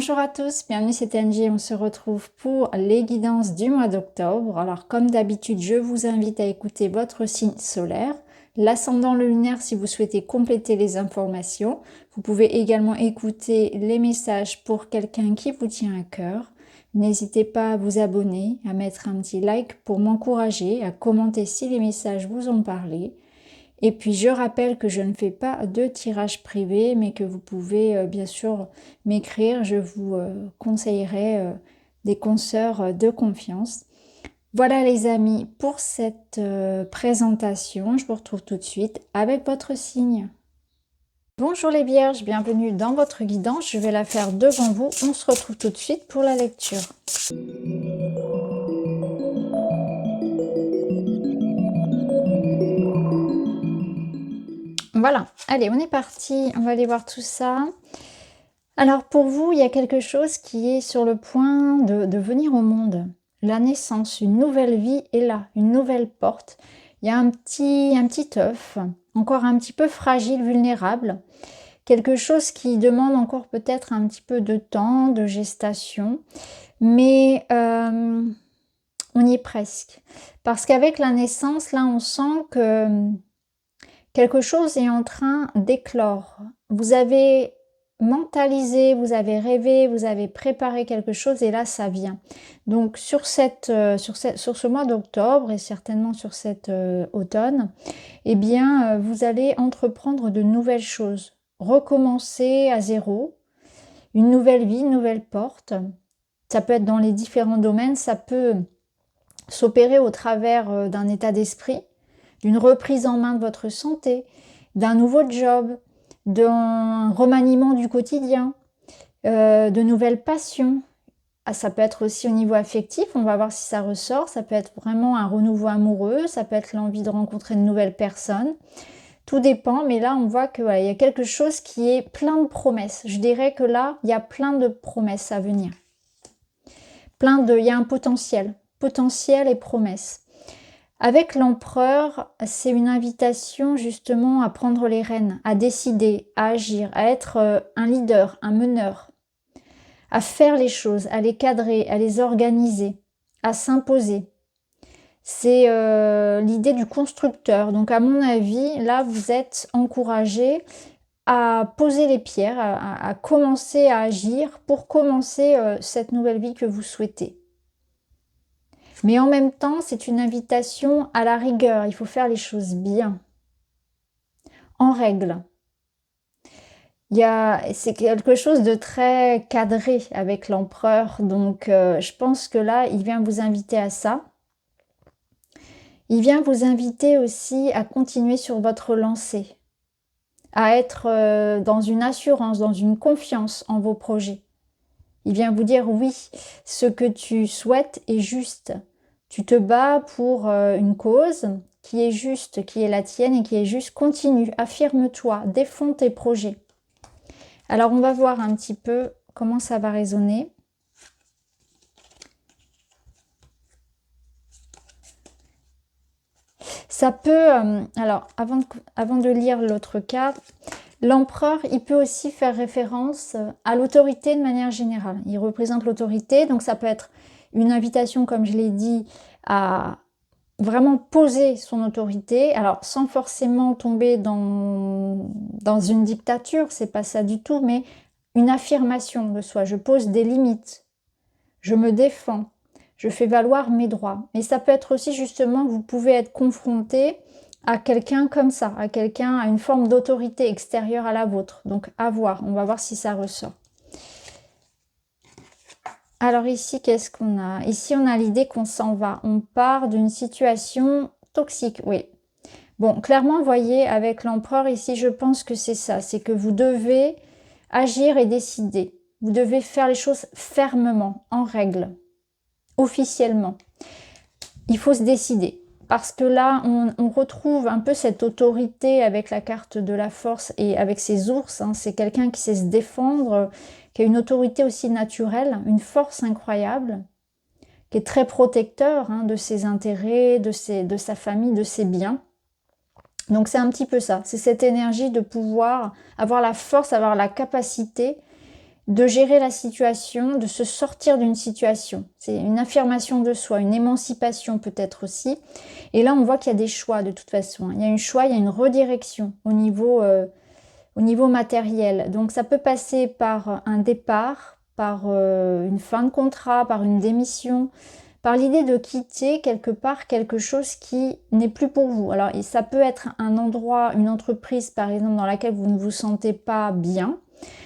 Bonjour à tous, bienvenue, c'est Angie. On se retrouve pour les guidances du mois d'octobre. Alors comme d'habitude, je vous invite à écouter votre signe solaire, l'ascendant, le lunaire si vous souhaitez compléter les informations. Vous pouvez également écouter les messages pour quelqu'un qui vous tient à cœur. N'hésitez pas à vous abonner, à mettre un petit like pour m'encourager, à commenter si les messages vous ont parlé. Et puis je rappelle que je ne fais pas de tirage privé, mais que vous pouvez bien sûr m'écrire. Je vous conseillerai des consoeurs de confiance. Voilà les amis pour cette présentation. Je vous retrouve tout de suite avec votre signe. Bonjour les vierges, bienvenue dans votre guidance. Je vais la faire devant vous. On se retrouve tout de suite pour la lecture. Voilà, allez, on est parti, on va aller voir tout ça. Alors pour vous, il y a quelque chose qui est sur le point de venir au monde. La naissance, une nouvelle vie est là, une nouvelle porte. Il y a un petit œuf, encore un petit peu fragile, vulnérable. Quelque chose qui demande encore peut-être un petit peu de temps, de gestation. Mais on y est presque. Parce qu'avec la naissance, là, on sent que quelque chose est en train d'éclore. Vous avez mentalisé, vous avez rêvé, vous avez préparé quelque chose et là ça vient. Donc sur ce mois d'octobre et certainement sur cet automne, eh bien vous allez entreprendre de nouvelles choses, recommencer à zéro, une nouvelle vie, une nouvelle porte. Ça peut être dans les différents domaines, ça peut s'opérer au travers d'un état d'esprit, d'une reprise en main de votre santé, d'un nouveau job, d'un remaniement du quotidien, de nouvelles passions. Ah, ça peut être aussi au niveau affectif, on va voir si ça ressort, ça peut être vraiment un renouveau amoureux, ça peut être l'envie de rencontrer de nouvelles personnes. Tout dépend, mais là on voit que voilà, il y a quelque chose qui est plein de promesses. Je dirais que là, il y a plein de promesses à venir. Il y a un potentiel et promesses. Avec l'empereur, c'est une invitation justement à prendre les rênes, à décider, à agir, à être un leader, un meneur, à faire les choses, à les cadrer, à les organiser, à s'imposer. C'est l'idée du constructeur. Donc à mon avis, là, vous êtes encouragé à poser les pierres, à commencer à agir pour commencer cette nouvelle vie que vous souhaitez. Mais en même temps, c'est une invitation à la rigueur. Il faut faire les choses bien, en règle. C'est quelque chose de très cadré avec l'empereur. Donc, je pense que là, il vient vous inviter à ça. Il vient vous inviter aussi à continuer sur votre lancée, à être dans une assurance, dans une confiance en vos projets. Il vient vous dire oui, ce que tu souhaites est juste. Tu te bats pour une cause qui est juste, qui est la tienne et qui est juste. Continue, affirme-toi, défends tes projets. Alors, on va voir un petit peu comment ça va résonner. Ça peut... alors, avant de lire l'autre carte, l'empereur, il peut aussi faire référence à l'autorité de manière générale. Il représente l'autorité, donc ça peut être une invitation, comme je l'ai dit, à vraiment poser son autorité, alors sans forcément tomber dans une dictature, c'est pas ça du tout, mais une affirmation de soi. Je pose des limites, je me défends, je fais valoir mes droits. Et ça peut être aussi justement, vous pouvez être confronté à quelqu'un comme ça, à une forme d'autorité extérieure à la vôtre. Donc à voir, on va voir si ça ressort. Alors ici, qu'est-ce qu'on a? Ici, on a l'idée qu'on s'en va. On part d'une situation toxique, oui. Bon, clairement, vous voyez, avec l'empereur, ici, je pense que c'est ça. C'est que vous devez agir et décider. Vous devez faire les choses fermement, en règle, officiellement. Il faut se décider. Parce que là, on retrouve un peu cette autorité avec la carte de la force et avec ses ours. Hein. C'est quelqu'un qui sait se défendre, qui a une autorité aussi naturelle, une force incroyable, qui est très protecteur de ses intérêts, de sa famille, de ses biens. Donc c'est un petit peu ça, c'est cette énergie de pouvoir avoir la force, avoir la capacité de gérer la situation, de se sortir d'une situation. C'est une affirmation de soi, une émancipation peut-être aussi. Et là, on voit qu'il y a des choix de toute façon. Il y a un choix, il y a une redirection au niveau matériel. Donc ça peut passer par un départ, par une fin de contrat, par une démission, par l'idée de quitter quelque part quelque chose qui n'est plus pour vous. Alors ça peut être un endroit, une entreprise par exemple dans laquelle vous ne vous sentez pas bien.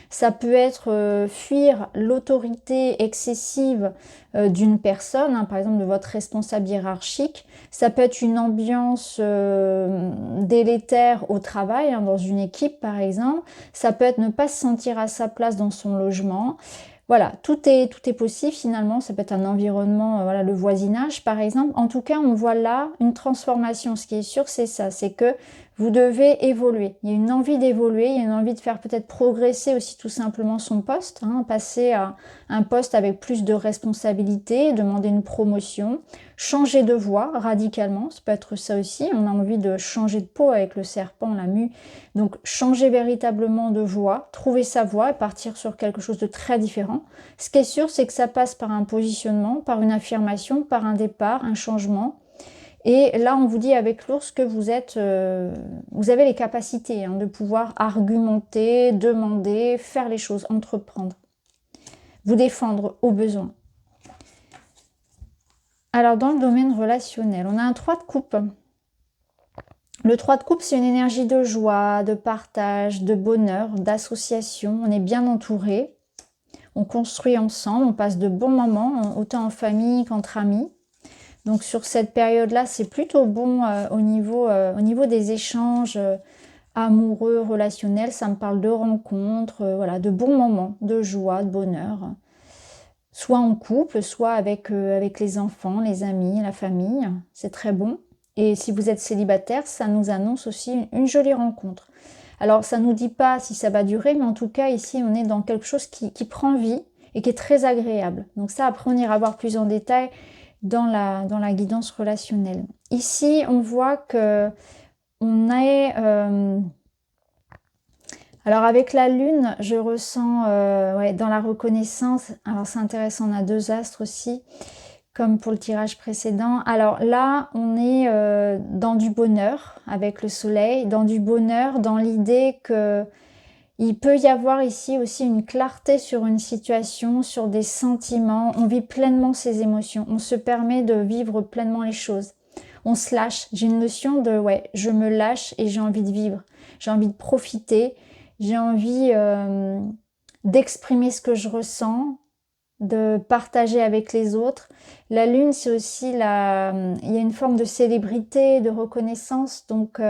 Ça peut être fuir l'autorité excessive d'une personne, hein, par exemple de votre responsable hiérarchique. Ça peut être une ambiance délétère au travail, hein, dans une équipe par exemple. Ça peut être ne pas se sentir à sa place dans son logement. Voilà, tout est possible finalement. Ça peut être un environnement, voilà, le voisinage par exemple. En tout cas, on voit là une transformation. Ce qui est sûr, c'est ça, c'est que vous devez évoluer. Il y a une envie d'évoluer, il y a une envie de faire peut-être progresser aussi tout simplement son poste, hein, passer à un poste avec plus de responsabilités, demander une promotion, changer de voie radicalement, ça peut être ça aussi. On a envie de changer de peau avec le serpent, la mue. Donc changer véritablement de voie, trouver sa voie et partir sur quelque chose de très différent. Ce qui est sûr, c'est que ça passe par un positionnement, par une affirmation, par un départ, un changement. Et là, on vous dit avec l'ours que vous avez les capacités, hein, de pouvoir argumenter, demander, faire les choses, entreprendre, vous défendre au besoin. Alors, dans le domaine relationnel, on a un 3 de coupe. Le 3 de coupe, c'est une énergie de joie, de partage, de bonheur, d'association. On est bien entouré, on construit ensemble, on passe de bons moments, autant en famille qu'entre amis. Donc sur cette période-là, c'est plutôt bon au niveau des échanges amoureux, relationnels. Ça me parle de rencontres, voilà, de bons moments, de joie, de bonheur. Soit en couple, soit avec les enfants, les amis, la famille. C'est très bon. Et si vous êtes célibataire, ça nous annonce aussi une jolie rencontre. Alors ça ne nous dit pas si ça va durer, mais en tout cas ici on est dans quelque chose qui prend vie et qui est très agréable. Donc ça, après on ira voir plus en détail dans la guidance relationnelle. Ici, on voit que on est... alors avec la lune, je ressens ouais, dans la reconnaissance, alors c'est intéressant, on a 2 astres aussi, comme pour le tirage précédent. Alors là, on est dans du bonheur avec le soleil, dans du bonheur, dans l'idée que il peut y avoir ici aussi une clarté sur une situation, sur des sentiments. On vit pleinement ses émotions. On se permet de vivre pleinement les choses. On se lâche. J'ai une notion de, ouais, je me lâche et j'ai envie de vivre. J'ai envie de profiter. J'ai envie d'exprimer ce que je ressens, de partager avec les autres. La lune, c'est aussi il y a une forme de célébrité, de reconnaissance. Donc,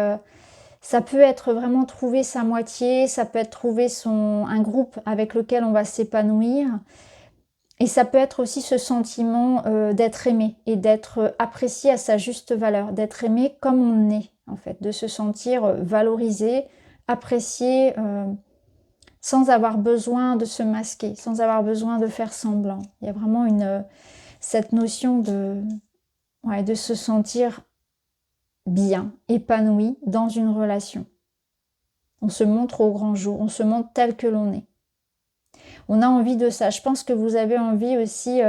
ça peut être vraiment trouver sa moitié, ça peut être trouver un groupe avec lequel on va s'épanouir. Et ça peut être aussi ce sentiment d'être aimé et d'être apprécié à sa juste valeur, d'être aimé comme on est en fait, de se sentir valorisé, apprécié, sans avoir besoin de se masquer, sans avoir besoin de faire semblant. Il y a vraiment cette notion ouais, de se sentir bien, épanoui dans une relation. On se montre au grand jour, on se montre tel que l'on est. On a envie de ça. Je pense que vous avez envie aussi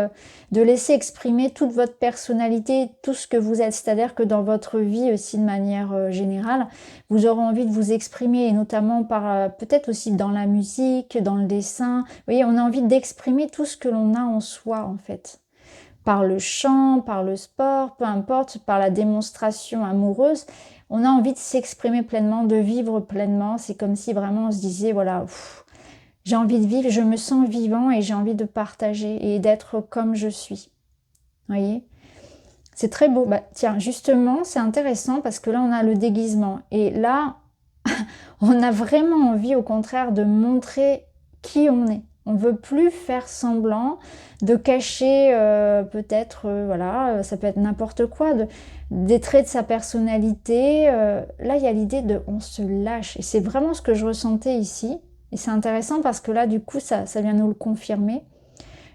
de laisser exprimer toute votre personnalité, tout ce que vous êtes. C'est-à-dire que dans votre vie aussi de manière générale, vous aurez envie de vous exprimer, et notamment par peut-être aussi dans la musique, dans le dessin. Vous voyez, on a envie d'exprimer tout ce que l'on a en soi en fait. Par le chant, par le sport, peu importe, par la démonstration amoureuse, on a envie de s'exprimer pleinement, de vivre pleinement. C'est comme si vraiment on se disait, voilà, j'ai envie de vivre, je me sens vivant et j'ai envie de partager et d'être comme je suis. Vous voyez ? C'est très beau. Bah, tiens, justement, c'est intéressant parce que là, on a le déguisement. Et là, on a vraiment envie, au contraire, de montrer qui on est. On ne veut plus faire semblant, de cacher peut-être, voilà, ça peut être n'importe quoi, des traits de sa personnalité. Là, il y a l'idée de on se lâche. Et c'est vraiment ce que je ressentais ici. Et c'est intéressant parce que là, du coup, ça vient nous le confirmer.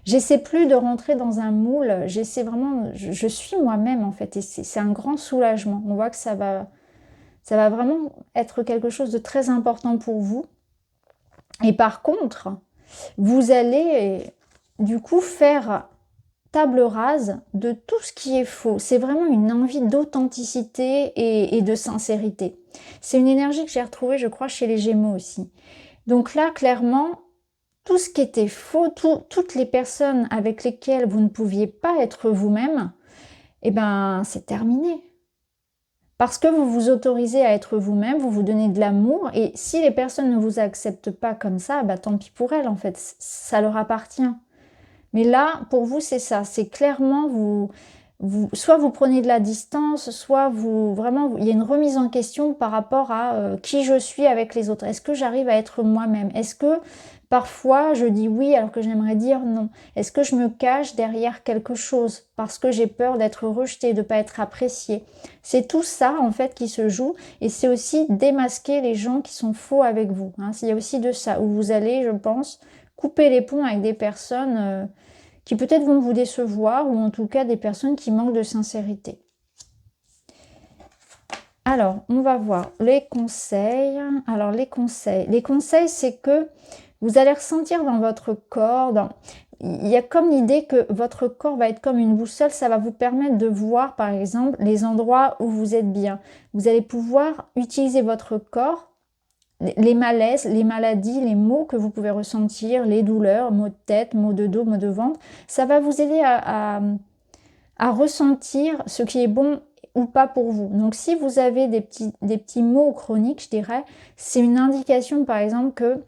J'essaie plus de rentrer dans un moule. J'essaie vraiment, je suis moi-même en fait. Et c'est un grand soulagement. On voit que ça va vraiment être quelque chose de très important pour vous. Et par contre, Vous allez du coup faire table rase de tout ce qui est faux. C'est vraiment une envie d'authenticité et de sincérité. C'est une énergie que j'ai retrouvée, je crois, chez les Gémeaux aussi. Donc là, clairement, tout ce qui était faux, toutes les personnes avec lesquelles vous ne pouviez pas être vous-même, eh ben, c'est terminé. Parce que vous vous autorisez à être vous-même, vous vous donnez de l'amour, et si les personnes ne vous acceptent pas comme ça, bah, tant pis pour elles, en fait, ça leur appartient. Mais là, pour vous, c'est ça, c'est clairement, soit vous prenez de la distance, soit il y a une remise en question par rapport à qui je suis avec les autres. Est-ce que j'arrive à être moi-même? Est-ce que parfois je dis oui alors que j'aimerais dire non? Est-ce que je me cache derrière quelque chose parce que j'ai peur d'être rejetée, de ne pas être appréciée? C'est tout ça en fait qui se joue, et c'est aussi démasquer les gens qui sont faux avec vous. Hein. Il y a aussi de ça, où vous allez, je pense, couper les ponts avec des personnes qui peut-être vont vous décevoir, ou en tout cas des personnes qui manquent de sincérité. Alors, on va voir les conseils. Alors, les conseils, c'est que vous allez ressentir dans votre corps, il y a comme l'idée que votre corps va être comme une boussole, ça va vous permettre de voir, par exemple, les endroits où vous êtes bien. Vous allez pouvoir utiliser votre corps, les malaises, les maladies, les maux que vous pouvez ressentir, les douleurs, maux de tête, maux de dos, maux de ventre, ça va vous aider à ressentir ce qui est bon ou pas pour vous. Donc si vous avez des petits maux chroniques, je dirais, c'est une indication par exemple que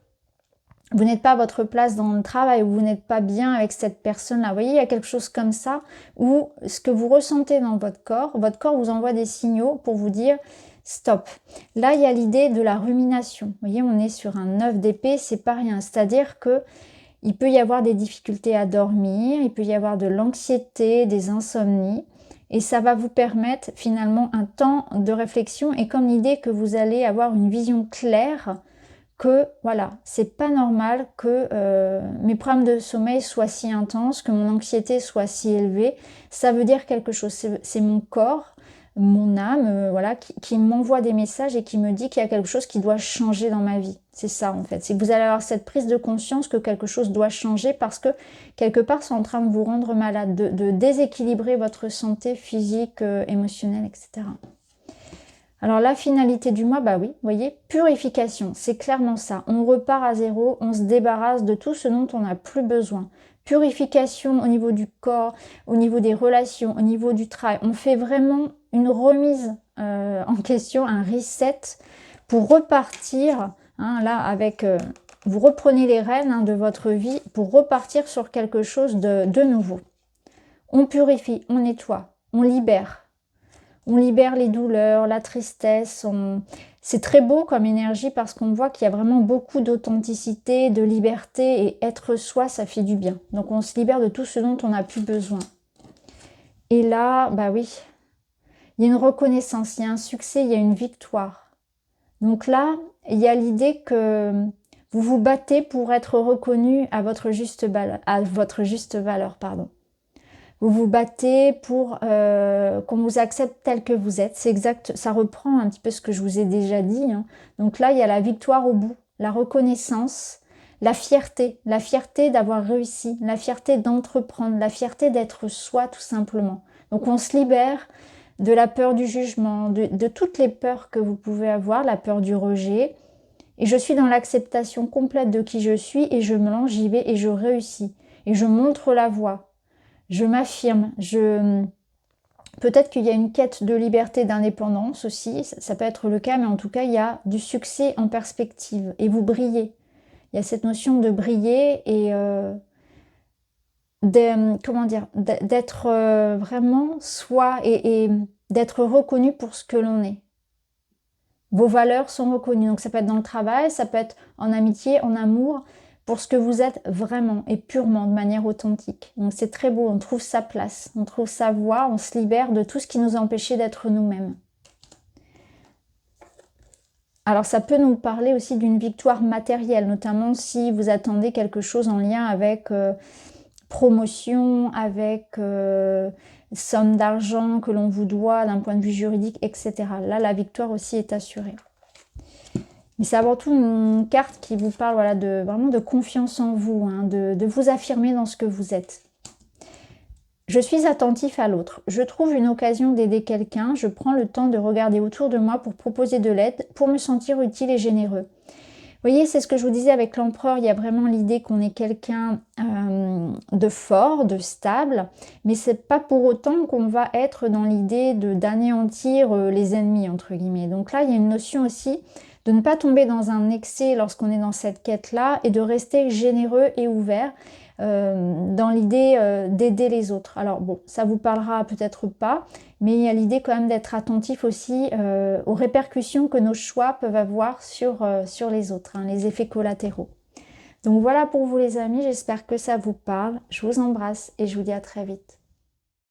vous n'êtes pas à votre place dans le travail, ou vous n'êtes pas bien avec cette personne-là. Vous voyez, il y a quelque chose comme ça, où ce que vous ressentez dans votre corps vous envoie des signaux pour vous dire stop. Là, il y a l'idée de la rumination. Vous voyez, on est sur un 9 d'épée, c'est pas rien. C'est-à-dire que il peut y avoir des difficultés à dormir, il peut y avoir de l'anxiété, des insomnies, et ça va vous permettre finalement un temps de réflexion, et comme l'idée que vous allez avoir une vision claire que voilà, c'est pas normal que mes problèmes de sommeil soient si intenses, que mon anxiété soit si élevée. Ça veut dire quelque chose, c'est mon corps, mon âme, voilà, qui m'envoie des messages et qui me dit qu'il y a quelque chose qui doit changer dans ma vie. C'est ça en fait, c'est que vous allez avoir cette prise de conscience que quelque chose doit changer, parce que quelque part c'est en train de vous rendre malade, de déséquilibrer votre santé physique, émotionnelle, etc. Alors la finalité du mois, bah oui, vous voyez, purification, c'est clairement ça. On repart à zéro, on se débarrasse de tout ce dont on n'a plus besoin. Purification au niveau du corps, au niveau des relations, au niveau du travail. On fait vraiment une remise en question, un reset pour repartir, hein, là avec... vous reprenez les rênes de votre vie pour repartir sur quelque chose de nouveau. On purifie, on nettoie, on libère. On libère les douleurs, la tristesse. C'est très beau comme énergie parce qu'on voit qu'il y a vraiment beaucoup d'authenticité, de liberté, et être soi, ça fait du bien. Donc on se libère de tout ce dont on n'a plus besoin. Et là, bah oui, il y a une reconnaissance, il y a un succès, il y a une victoire. Donc là, il y a l'idée que vous vous battez pour être reconnu à votre juste valeur, pardon. Vous vous battez pour qu'on vous accepte tel que vous êtes. C'est exact, ça reprend un petit peu ce que je vous ai déjà dit. Hein. Donc là, il y a la victoire au bout, la reconnaissance, la fierté d'avoir réussi, la fierté d'entreprendre, la fierté d'être soi tout simplement. Donc on se libère de la peur du jugement, de toutes les peurs que vous pouvez avoir, la peur du rejet. Et je suis dans l'acceptation complète de qui je suis, et je me lance, j'y vais et je réussis. Et je montre la voie. Je m'affirme, peut-être qu'il y a une quête de liberté, d'indépendance aussi, ça peut être le cas, mais en tout cas, il y a du succès en perspective, et vous brillez. Il y a cette notion de briller et d'être vraiment soi, et d'être reconnu pour ce que l'on est. Vos valeurs sont reconnues, donc ça peut être dans le travail, ça peut être en amitié, en amour, pour ce que vous êtes vraiment et purement, de manière authentique. Donc c'est très beau, on trouve sa place, on trouve sa voie, on se libère de tout ce qui nous a empêchés d'être nous-mêmes. Alors ça peut nous parler aussi d'une victoire matérielle, notamment si vous attendez quelque chose en lien avec promotion, avec somme d'argent que l'on vous doit d'un point de vue juridique, etc. Là, la victoire aussi est assurée. Mais c'est avant tout une carte qui vous parle voilà, vraiment de confiance en vous, hein, de vous affirmer dans ce que vous êtes. Je suis attentif à l'autre. Je trouve une occasion d'aider quelqu'un. Je prends le temps de regarder autour de moi pour proposer de l'aide, pour me sentir utile et généreux. Vous voyez, c'est ce que je vous disais avec l'empereur, il y a vraiment l'idée qu'on est quelqu'un de fort, de stable, mais c'est pas pour autant qu'on va être dans l'idée d'anéantir les ennemis, entre guillemets. Donc là, il y a une notion aussi de ne pas tomber dans un excès lorsqu'on est dans cette quête-là et de rester généreux et ouvert dans l'idée d'aider les autres. Alors bon, ça vous parlera peut-être pas, mais il y a l'idée quand même d'être attentif aussi aux répercussions que nos choix peuvent avoir sur les autres, hein, les effets collatéraux. Donc voilà pour vous les amis, j'espère que ça vous parle. Je vous embrasse et je vous dis à très vite.